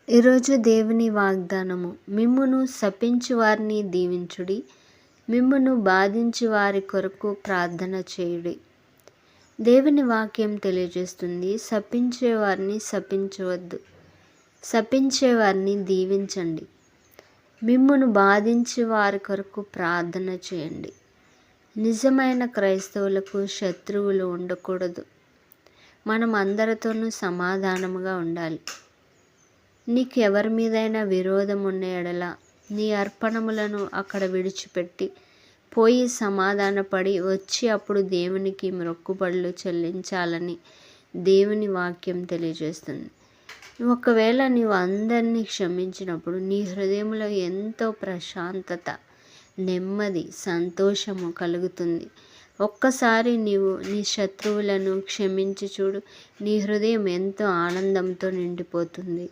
ఈరోజు దేవుని వాగ్దానము, మిమ్మును శపించు వారిని దీవించుడి, మిమ్మును బాధించు వారి కొరకు ప్రార్థన చేయుడి. దేవుని వాక్యం తెలియజేస్తుంది, శపించేవారిని శపించవద్దు, శపించేవారిని దీవించండి, మిమ్మును బాధించే వారి కొరకు ప్రార్థన చేయండి. నిజమైన క్రైస్తవులకు శత్రువులు ఉండకూడదు. మనం అందరితోనూ సమాధానముగా ఉండాలి. నీకు ఎవరి మీదైనా విరోధం ఉన్న ఎడల నీ అర్పణములను అక్కడ విడిచిపెట్టి పోయి సమాధానపడి వచ్చి అప్పుడు దేవునికి మొక్కుబడులు చెల్లించాలని దేవుని వాక్యం తెలియజేస్తుంది. ఒకవేళ నీవు అందరినీ క్షమించినప్పుడు నీ హృదయంలో ఎంతో ప్రశాంతత, నెమ్మది, సంతోషము కలుగుతుంది. ఒక్కసారి నీవు నీ శత్రువులను క్షమించి చూడు, నీ హృదయం ఎంతో ఆనందంతో నిండిపోతుంది.